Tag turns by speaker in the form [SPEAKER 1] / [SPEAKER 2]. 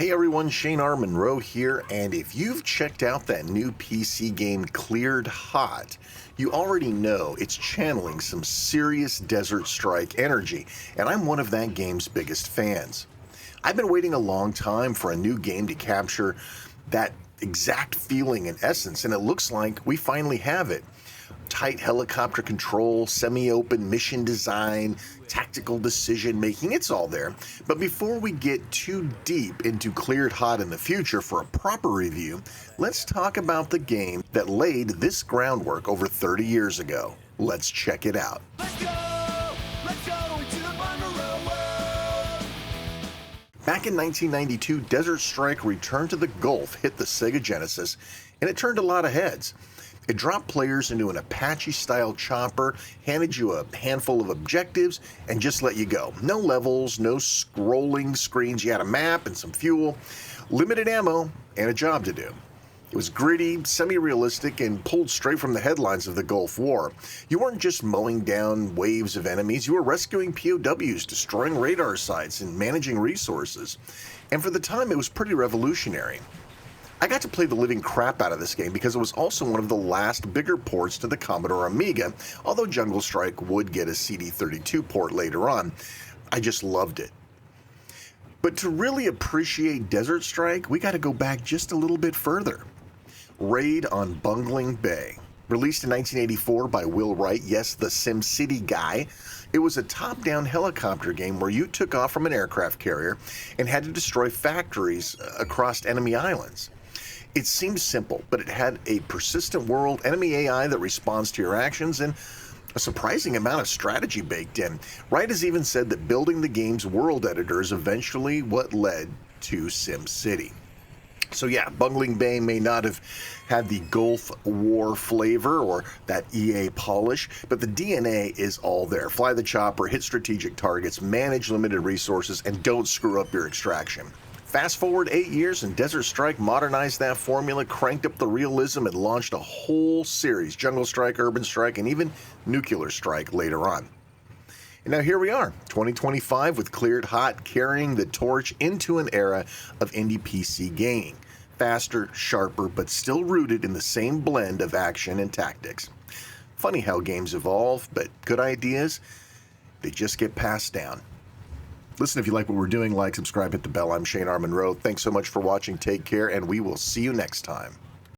[SPEAKER 1] Hey everyone, Shane R. Monroe here, and if you've checked out that new PC game Cleared Hot, you already know it's channeling some serious Desert Strike energy, and I'm one of that game's biggest fans. I've been waiting a long time for a new game to capture that exact feeling and essence, and it looks like we finally have it. Tight helicopter control, semi-open mission design, tactical decision making, it's all there. But before we get too deep into Cleared Hot in the future for a proper review, let's talk about the game that laid this groundwork over 30 years ago. Let's check it out.
[SPEAKER 2] Let's go into the Monroe world.
[SPEAKER 1] Back in 1992, Desert Strike Return to the Gulf hit the Sega Genesis, and it turned a lot of heads. It dropped players into an Apache-style chopper, handed you a handful of objectives, and just let you go. No levels, no scrolling screens. You had a map and some fuel, limited ammo, and a job to do. It was gritty, semi-realistic, and pulled straight from the headlines of the Gulf War. You weren't just mowing down waves of enemies, you were rescuing POWs, destroying radar sites, and managing resources. And for the time, it was pretty revolutionary. I got to play the living crap out of this game because it was also one of the last bigger ports to the Commodore Amiga, although Jungle Strike would get a CD32 port later on. I just loved it. But to really appreciate Desert Strike, we got to go back just a little bit further. Raid on Bungling Bay. Released in 1984 by Will Wright, yes, the SimCity guy, it was a top-down helicopter game where you took off from an aircraft carrier and had to destroy factories across enemy islands. It seems simple, but it had a persistent world, enemy AI that responds to your actions, and a surprising amount of strategy baked in. Wright has even said that building the game's world editor is eventually what led to SimCity. So yeah, Bungling Bay may not have had the Gulf War flavor or that EA polish, but the DNA is all there. Fly the chopper, hit strategic targets, manage limited resources, and don't screw up your extraction. Fast forward 8 years and Desert Strike modernized that formula, cranked up the realism, and launched a whole series, Jungle Strike, Urban Strike, and even Nuclear Strike later on. And now here we are, 2025, with Cleared Hot carrying the torch into an era of indie PC gaming. Faster, sharper, but still rooted in the same blend of action and tactics. Funny how games evolve, but good ideas, they just get passed down. Listen, if you like what we're doing, like, subscribe, hit the bell. I'm Shane R. Monroe. Thanks so much for watching. Take care, and we will see you next time.